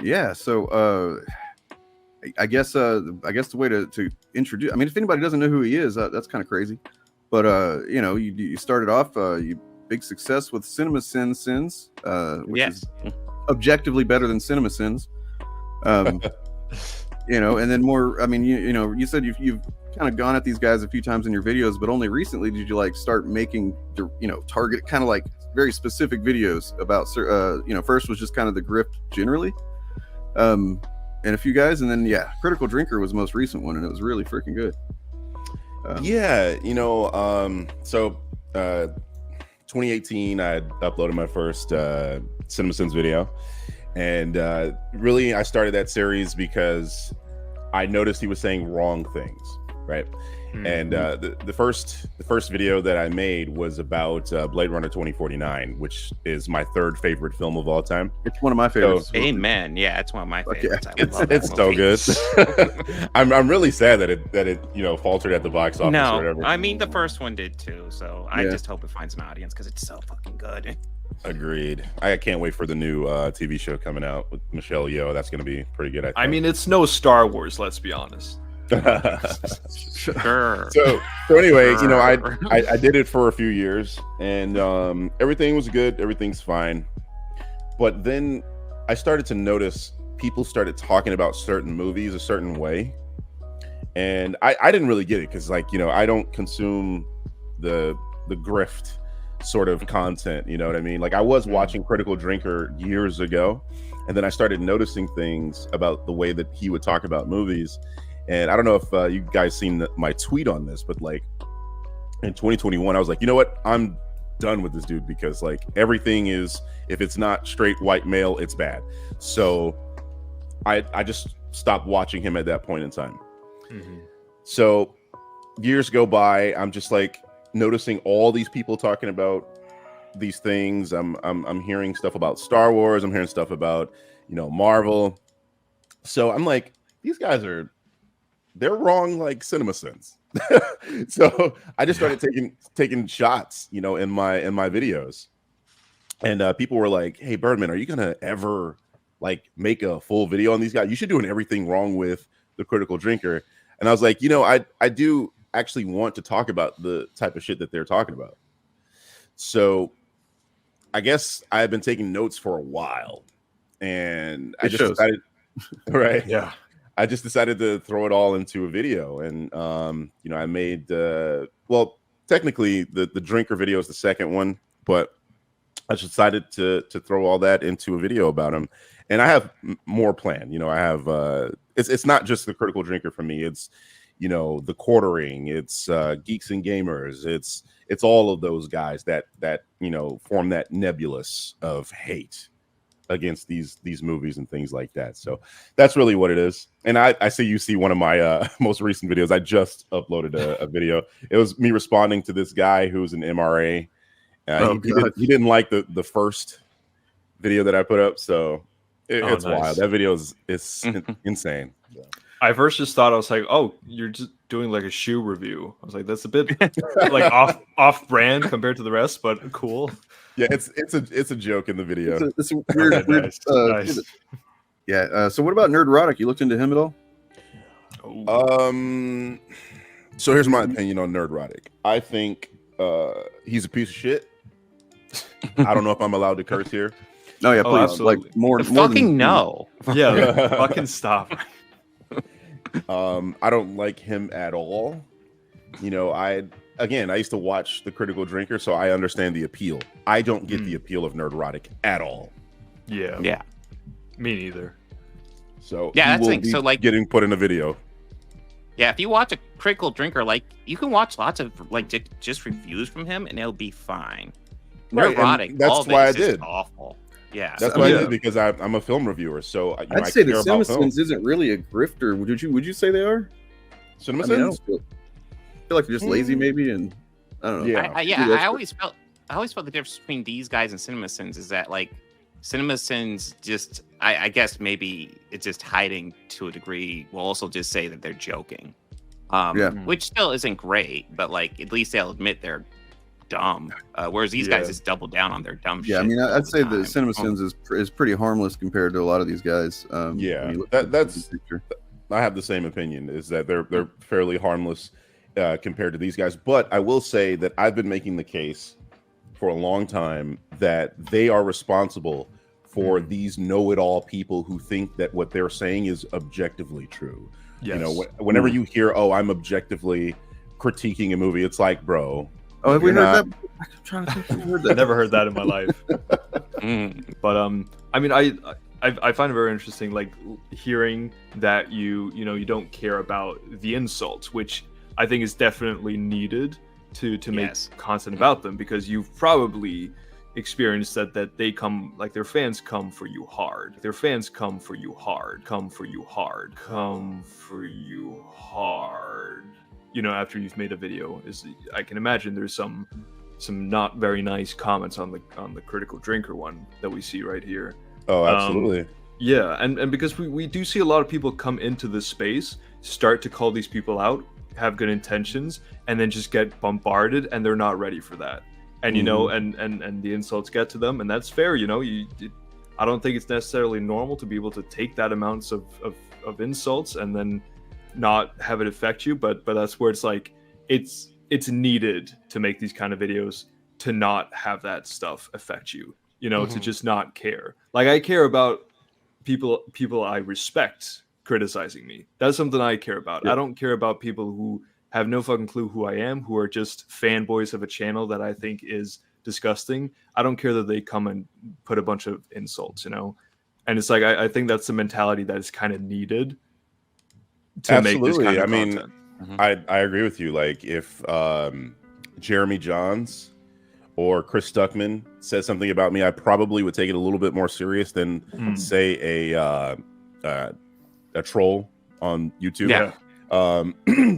Yeah. So I guess the way to introduce. I mean, if anybody doesn't know who he is, that's kind of crazy. But you started off you big success with Cinema Sins, which is objectively better than Cinema Sins. And then more. I mean, you said you've kind of gone at these guys a few times in your videos, but only recently did you like start making target kind of like very specific videos about first was just kind of the grift generally, and a few guys, and then Critical Drinker was the most recent one, and it was really freaking good. So 2018 I uploaded my first CinemaSins video, and really I started that series because I noticed he was saying wrong things, right? Mm-hmm. And the first video that I made was about Blade Runner 2049, which is my third favorite film of all time. It's one of my favorites. So, amen. Yeah, it's one of my favorites. It's so good. I'm really sad that it faltered at the box office. No, or whatever. I mean the first one did too. So I just hope it finds an audience because it's so fucking good. Agreed. I can't wait for the new TV show coming out with Michelle Yeoh. That's going to be pretty good. I mean, it's no Star Wars. Let's be honest. Sure. So anyway, I did it for a few years, and everything was good. Everything's fine. But then I started to notice people started talking about certain movies a certain way, and I didn't really get it because, I don't consume the grift sort of content. You know what I mean? Like, I was watching Critical Drinker years ago, and then I started noticing things about the way that he would talk about movies. And I don't know if you guys seen my tweet on this, but like in 2021, I was like, you know what? I'm done with this dude because like everything is, if it's not straight white male, it's bad. So I just stopped watching him at that point in time. Mm-hmm. So years go by, I'm just like noticing all these people talking about these things. I'm hearing stuff about Star Wars. I'm hearing stuff about, Marvel. So I'm like, these guys they're wrong, like CinemaSins. So I just started taking shots, in my videos, and people were like, "Hey, Birdman, are you gonna ever like make a full video on these guys? You should do an everything wrong with the Critical Drinker." And I was like, I do actually want to talk about the type of shit that they're talking about. So I guess I've been taking notes for a while, and I just decided, right? Yeah. I just decided to throw it all into a video, and I made technically the drinker video is the second one, but I just decided to throw all that into a video about him, and I have more planned. I have it's not just the Critical Drinker for me. It's the Quartering, it's Geeks and Gamers, it's all of those guys that form that nebulous of hate against these movies and things like that. So that's really what it is. And I see you see one of my most recent videos. I just uploaded a video. It was me responding to this guy who's an MRA. He didn't like the first video that I put up, so it's nice. Wild. That video is insane. Yeah. I first just thought, I was like, oh, you're just doing like a shoe review. I was like, that's a bit like off brand compared to the rest, but cool. Yeah, it's a joke in the video. It's a weird. Nice. Yeah. So what about Nerdrotic? You looked into him at all? So here's my opinion on Nerdrotic. I think he's a piece of shit. I don't know if I'm allowed to curse here. No, yeah, please. Absolutely. Like more fucking than, no. Yeah, fucking stop. I don't like him at all. I used to watch The Critical Drinker, so I understand the appeal. I don't get the appeal of Nerdrotic at all. Yeah. Yeah. Me neither. So yeah, that's like, so like getting put in a video. Yeah, if you watch a Critical Drinker, like you can watch lots of like just reviews from him, and it'll be fine. Right, Nerdrotic, that's why I did. Awful. Yeah, that's why I did, because I'm a film reviewer. So I'd say the CinemaSins isn't really a grifter. Would you say they are? CinemaSins? I feel like they're just lazy, maybe, and I don't know. Yeah, I always felt the difference between these guys and CinemaSins is that like CinemaSins just I guess maybe it's just hiding to a degree. Will also just say that they're joking, which still isn't great, but like at least they'll admit they're dumb. Whereas these guys just double down on their dumb shit. Yeah, I mean, I'd say the that CinemaSins is pretty harmless compared to a lot of these guys. Yeah, when you look at the that's. picture. I have the same opinion. Is that they're fairly harmless compared to these guys. But I will say that I've been making the case for a long time that they are responsible for these know-it-all people who think that what they're saying is objectively true. Yes. You know, whenever you hear, "Oh, I'm objectively critiquing a movie," it's like, bro. Oh, have we you're heard not- that? I'm trying to think if we heard I that. never heard that in my life. But I mean, I find it very interesting, like hearing that you don't care about the insults, which I think is definitely needed to make content about them, because you've probably experienced that they come, like, their fans come for you hard. Their fans come for you hard. Come for you hard. Come for you hard. You know, after you've made a video, I can imagine there's some not very nice comments on the critical drinker one that we see right here. Oh, absolutely. Yeah, and because we do see a lot of people come into this space, start to call these people out, have good intentions, and then just get bombarded, and they're not ready for that. And you know, and the insults get to them, and that's fair. You know, I don't think it's necessarily normal to be able to take that amounts of insults and then not have it affect you, but that's where it's like it's needed to make these kind of videos, to not have that stuff affect you, you know, to just not care. Like, I care about people I respect criticizing me. That's something I care about. I don't care about people who have no fucking clue who I am, who are just fanboys of a channel that I think is disgusting. I don't care that they come and put a bunch of insults, you know. And it's like, I think that's the mentality that is kind of needed to make this kind of content. I agree with you. Like, if Jeremy Johns or Chris Stuckman said something about me, I probably would take it a little bit more serious than say a troll on YouTube. Yeah.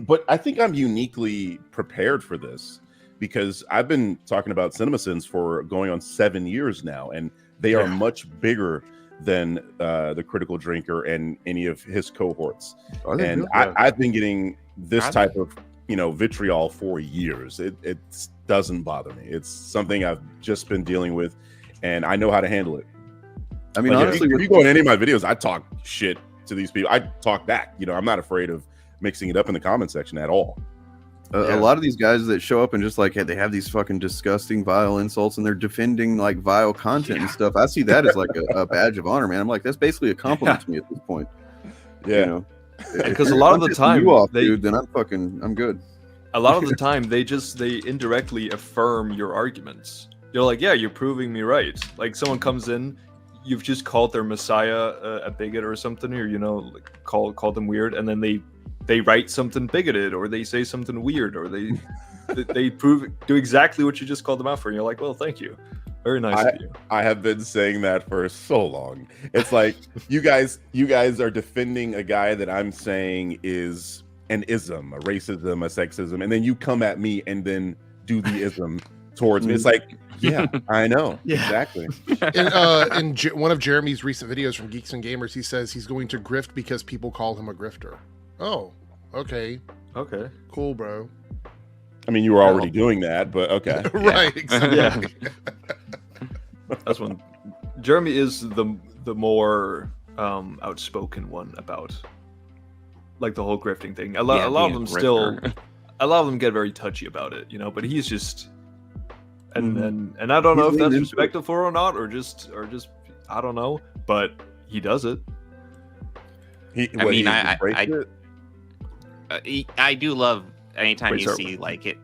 But I think I'm uniquely prepared for this, because I've been talking about CinemaSins for going on 7 years now, and they are much bigger than the Critical Drinker and any of his cohorts. And I've been getting this type of vitriol for years. It doesn't bother me. It's something I've just been dealing with, and I know how to handle it. I mean, like, honestly, if you go in any of my videos, I talk shit to these people. I talk back. I'm not afraid of mixing it up in the comment section at all. A lot of these guys that show up and just like, hey, they have these fucking disgusting, vile insults, and they're defending like vile content and stuff. I see that as like a badge of honor, man. I'm like, that's basically a compliment to me at this point. Yeah, because a lot of the time, dude, then I'm good. A lot of the time, they indirectly affirm your arguments. You're like, yeah, you're proving me right. Like, someone comes in, you've just called their messiah a bigot or something, or like called them weird, and then they write something bigoted, or they say something weird, or they do exactly what you just called them out for, and you're like, well, thank you, very nice of you. I have been saying that for so long. It's like you guys are defending a guy that I'm saying is an ism, a racism, a sexism, and then you come at me and then do the ism towards me. It's like, yeah, I know. Exactly. In one of Jeremy's recent videos from Geeks and Gamers, he says he's going to grift because people call him a grifter. Oh, okay. Okay. Cool, bro. I mean, you were already doing that, but okay. Right, exactly. Yeah. That's one. Jeremy is the more outspoken one about like the whole grifting thing. A lot of them get very touchy about it, but he's just and I don't know if that's respectful or not, or just I don't know, but he does it. I do love anytime you see like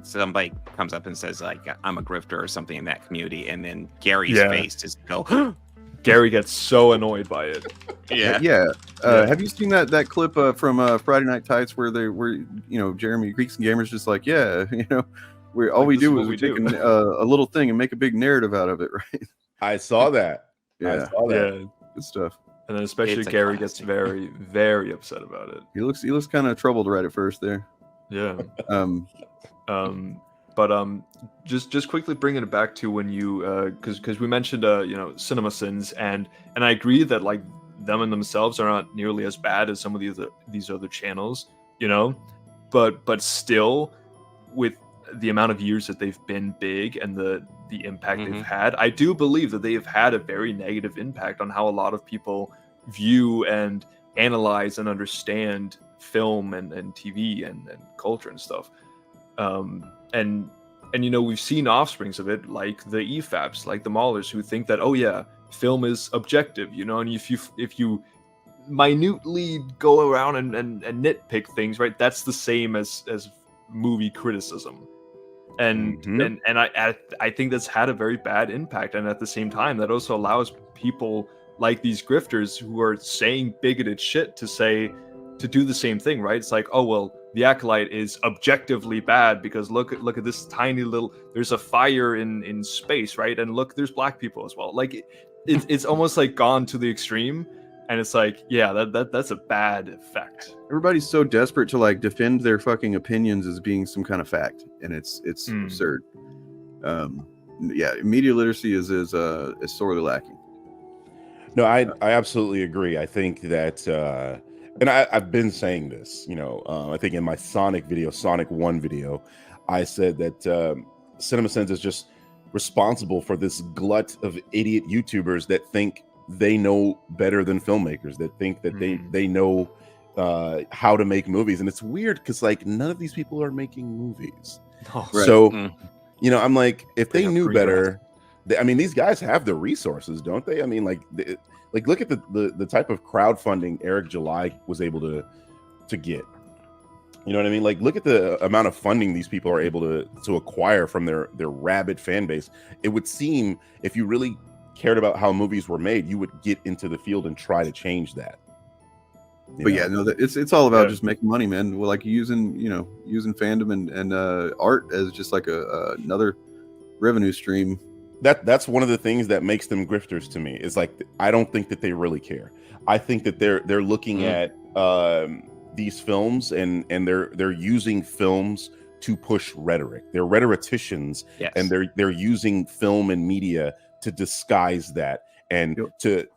somebody comes up and says like, I'm a grifter or something in that community, and then Gary's face just go. Gary gets so annoyed by it. Yeah. Have you seen that clip from Friday Night Tights where Jeremy Geeks and Gamers just like, we do is we take a little thing and make a big narrative out of it, right? I saw that. Yeah. Good stuff. And then especially Gary gets very, very upset about it. He looks kind of troubled right at first there. Yeah. Just quickly bringing it back to when you because we mentioned CinemaSins, and I agree that like them and themselves are not nearly as bad as some of these other channels, but still with the amount of years that they've been big and the impact they've had, I do believe that they have had a very negative impact on how a lot of people view and analyze and understand film and TV and culture and stuff. And we've seen offsprings of it, like the EFAPs, like the Maulers, who think that, oh yeah, film is objective, and if you minutely go around and nitpick things, right, that's the same as movie criticism. And I think that's had a very bad impact. And at the same time, that also allows people like these grifters who are saying bigoted shit to do the same thing, right? It's like, oh well, The Acolyte is objectively bad because look at this tiny little, there's a fire in space, right? And look, there's black people as well. Like it's almost like gone to the extreme, and it's like, yeah, that's a bad effect. Everybody's so desperate to like defend their fucking opinions as being some kind of fact, and it's absurd. Yeah, media literacy is sorely lacking. No, I absolutely agree. I think that, and I've been saying this, I think in my Sonic 1 video, I said that CinemaSins is just responsible for this glut of idiot YouTubers that think they know better than filmmakers, that think that they know how to make movies. And it's weird because like none of these people are making movies. Oh, right. So, I'm like, if they knew better, these guys have the resources, don't they? I mean, like look at the type of crowdfunding Eric July was able to get. You know what I mean? Like, look at the amount of funding these people are able to acquire from their rabid fan base. It would seem if you really cared about how movies were made, you would get into the field and try to change that. Yeah, no, it's all about just making money, man. Well, like using fandom and art as just like another revenue stream. That's one of the things that makes them grifters to me. Is like, I don't think that they really care. I think that they're looking at these films and they're using films to push rhetoric. They're rhetoricians, and they're using film and media to disguise that and to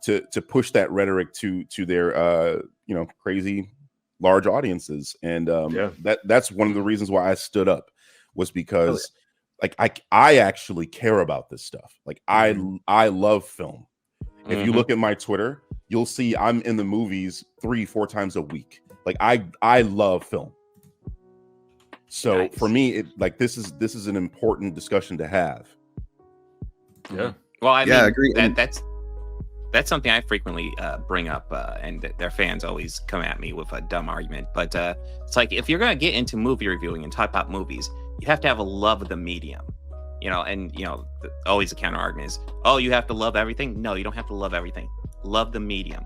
push that rhetoric to their crazy large audiences. And that's one of the reasons why I stood up, was because like I actually care about this stuff. Like I love film. If you look at my Twitter, you'll see I'm in the movies 3-4 times a week. Like I love film. So for me, this is an important discussion to have. Yeah. Well, I agree. That's something I frequently bring up, and their fans always come at me with a dumb argument. But it's like, if you're gonna get into movie reviewing and talk about movies, you have to have a love of the medium, always the counter argument is, oh, you have to love everything. No, you don't have to love everything. Love the medium.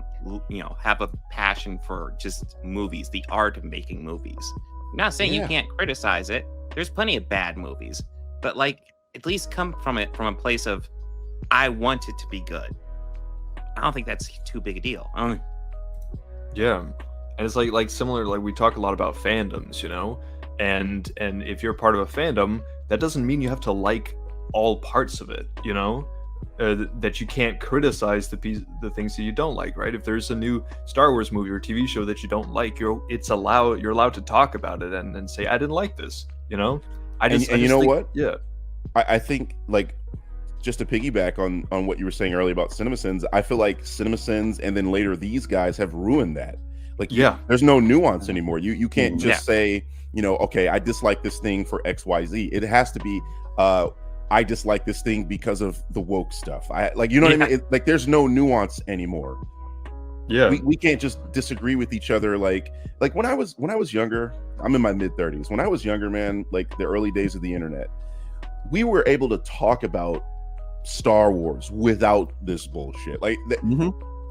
Have a passion for just movies, the art of making movies. I'm not saying you can't criticize it. There's plenty of bad movies, but like, at least come from it from a place of, I want it to be good. I don't think that's too big a deal. Yeah, and it's like similar, like we talk a lot about fandoms, and if you're part of a fandom, that doesn't mean you have to like all parts of it, that you can't criticize the things that you don't like, right? If there's a new Star Wars movie or TV show that you don't like, you're allowed to talk about it and say, I didn't like this, I think, like, just to piggyback on what you were saying earlier about CinemaSins, I feel like CinemaSins and then later these guys have ruined that. Like, there's no nuance anymore. You can't just say, okay, I dislike this thing for XYZ. It has to be, I dislike this thing because of the woke stuff. What I mean? There's no nuance anymore. Yeah, we can't just disagree with each other. Like when I was younger, I'm in my mid-30s. When I was younger, man, like the early days of the internet, we were able to talk about Star Wars without this bullshit.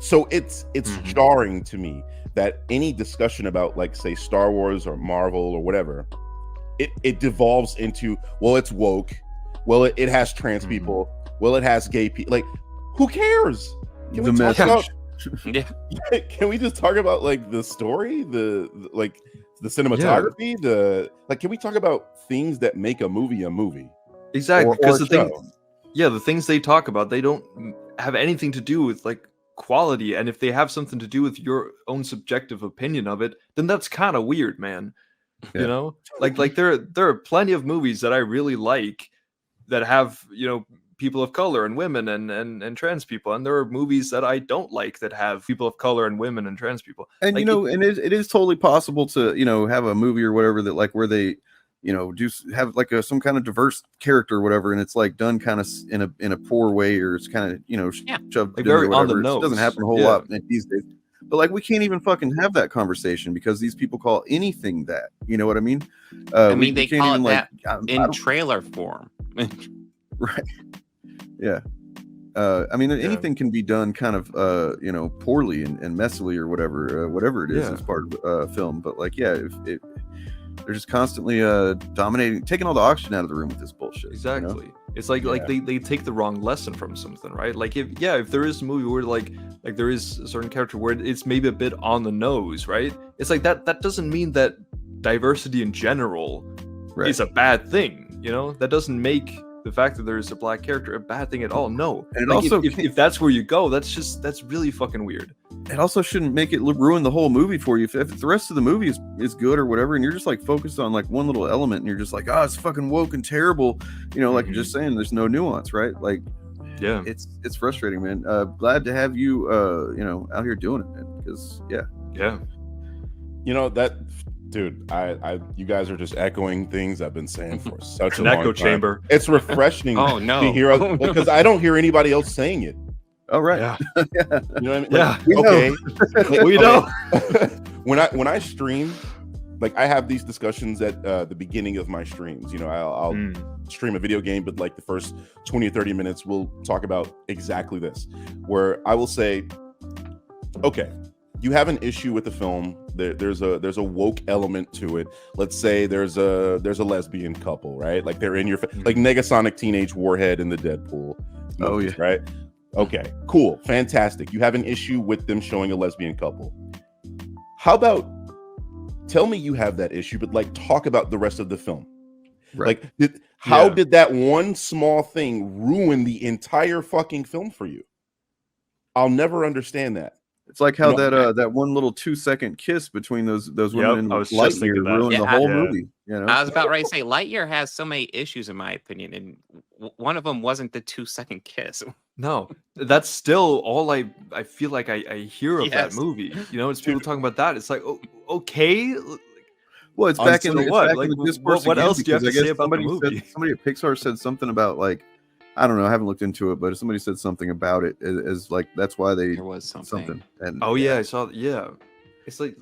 So it's jarring to me that any discussion about, like, say, Star Wars or Marvel or whatever, it devolves into, well, it's woke, well, it has trans people, well, it has gay people. Like, who cares? Can we talk about can we just talk about, like, the story, the cinematography, can we talk about things that make a movie? Exactly, because the things they talk about, they don't have anything to do with, like, quality, and if they have something to do with your own subjective opinion of it, then that's kind of weird, man. You know, like there are plenty of movies that I really like that have, you know, people of color and women and trans people, and there are movies that I don't like that have people of color and women and trans people. And Like, you know, and it is totally possible to, you know, have a movie or whatever that like where they, you know, do have like some kind of diverse character or whatever, and it's like done kind of in a poor way, or it's kind of, you know, shoved like in or very on the whatever. nose. It doesn't happen a whole lot these days. But like we can't even fucking have that conversation because these people call anything that. You know what I mean? I mean, they can't call even, it that I in don't- trailer form. right. Yeah. I mean, anything can be done kind of, you know, poorly and messily or whatever it is as part of film. But like, yeah, if they're just constantly dominating, taking all the oxygen out of the room with this bullshit. Exactly. You know? It's like they take the wrong lesson from something, right? Like if there is a movie where like there is a certain character where it's maybe a bit on the nose, right? It's like that doesn't mean that diversity in general is a bad thing, you know? That doesn't make the fact that there is a black character a bad thing at all. No. And it like also if that's where you go, that's really fucking weird. It also shouldn't make it ruin the whole movie for you. If the rest of the movie is good or whatever, and you're just like focused on like one little element, and you're just like, oh, it's fucking woke and terrible, you know, like you're just saying, there's no nuance, right? Like, yeah, it's frustrating, man. Glad to have you, you know, out here doing it, man. Because yeah, you know that. Dude, you guys are just echoing things I've been saying for such a an long echo time. chamber. It's refreshing to hear because I don't hear anybody else saying it. Oh, right. Yeah. You know what I Yeah. mean? Okay. We know. when I stream, like I have these discussions at the beginning of my streams. You know, I'll stream a video game, but like the first 20 or 30 minutes, we'll talk about exactly this, where I will say, okay, you have an issue with the film. There's a woke element to it. Let's say there's a lesbian couple, right? Like they're in your like Negasonic Teenage Warhead in the Deadpool movies, right? Okay, cool, fantastic. You have an issue with them showing a lesbian couple. How about tell me you have that issue, but like talk about the rest of the film. Right. Like how did that one small thing ruin the entire fucking film for you? I'll never understand that. It's like how that one little 2-second kiss between those women in Lightyear ruined the whole movie. You know? I was about ready to say Lightyear has so many issues in my opinion, and one of them wasn't the 2-second kiss. No, that's still all I feel like I hear of that movie. You know, it's people talking about that. It's like, oh, okay. Well, it's back in the what? Like, what else do you have to say about the movie? Somebody at Pixar said something about like, I don't know, I haven't looked into it, but somebody said something about it as like that's why there was something. And oh yeah, I saw. Yeah, it's like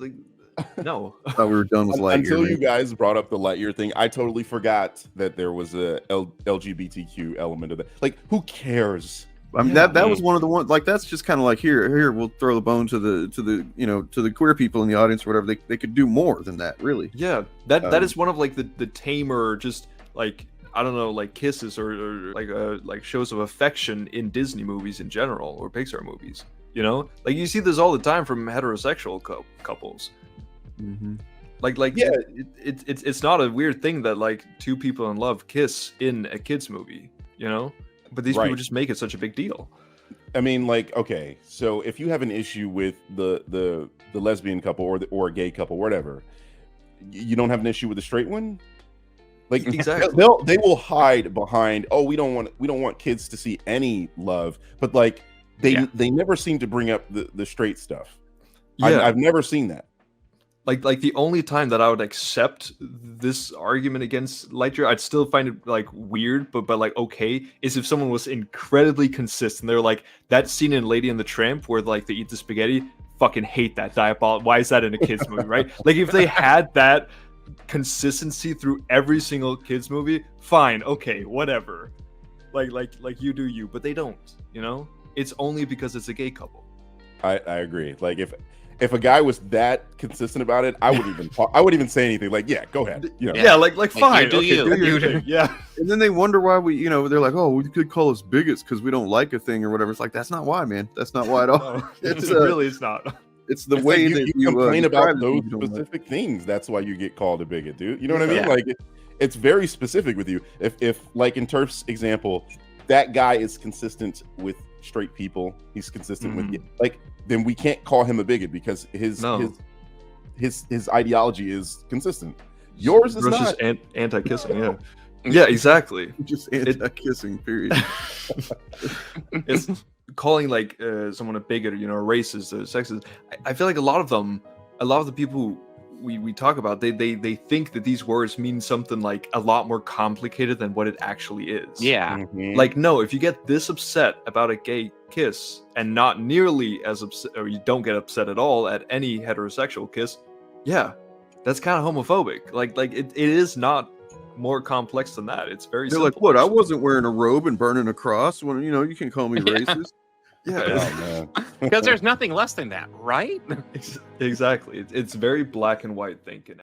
no. I thought we were done with Lightyear. Until you guys brought up the Lightyear thing, I totally forgot that there was a LGBTQ element of that. Like, who cares? I mean, that was one of the ones. Like, that's just kind of like here we'll throw the bone to the you know, to the queer people in the audience or whatever. They could do more than that, really. Yeah, that is one of like the tamer, just like, I don't know, like kisses or like shows of affection in Disney movies in general or Pixar movies. You know, like you see this all the time from heterosexual couples. Like yeah, it's not a weird thing that like two people in love kiss in a kids movie. You know, but these people just make it such a big deal. I mean, like, okay, so if you have an issue with the lesbian couple or a gay couple, whatever, you don't have an issue with the straight one. Like, exactly, they will hide behind, oh, we don't want kids to see any love, but like they never seem to bring up the straight stuff. Yeah, I've never seen that. Like the only time that I would accept this argument against Lightyear, I'd still find it like weird, but like okay, is if someone was incredibly consistent. They're like that scene in Lady and the Tramp where like they eat the spaghetti. Fucking hate that, diabolical. Why is that in a kids movie, right? Like if they had that consistency through every single kids movie, fine, okay, whatever. Like you do you, but they don't. You know, it's only because it's a gay couple. I agree. Like if a guy was that consistent about it, I wouldn't even say anything. Like, yeah, go ahead. You know? Yeah, like fine. Do your thing. Yeah. And then they wonder why we, you know, they're like, oh, we could call us bigots because we don't like a thing or whatever. It's like, that's not why, man. That's not why at all. No, it's really, it's not. It's the way like that you complain about those specific things. That's why you get called a bigot, dude. You know what I mean? Like, it's very specific with you. If like in Turf's example, that guy is consistent with straight people. He's consistent with like. Then we can't call him a bigot because his ideology is consistent. Yours is Russia's not. anti-kissing. Yeah, yeah, exactly. Just anti-kissing. Period. It's calling like someone a bigot, or a racist, or sexist. I feel like a lot of the people we talk about, they think that these words mean something like a lot more complicated than what it actually is. Yeah. Mhm. Like, no, if you get this upset about a gay kiss and not nearly as upset, or you don't get upset at all at any heterosexual kiss, yeah, that's kind of homophobic. Like it is not more complex than that. It's very They're simple. like, what? I wasn't wearing a robe and burning a cross. When you can call me racist. Yeah, Oh, man. Because there's nothing less than that, right? exactly. It's very black and white thinking.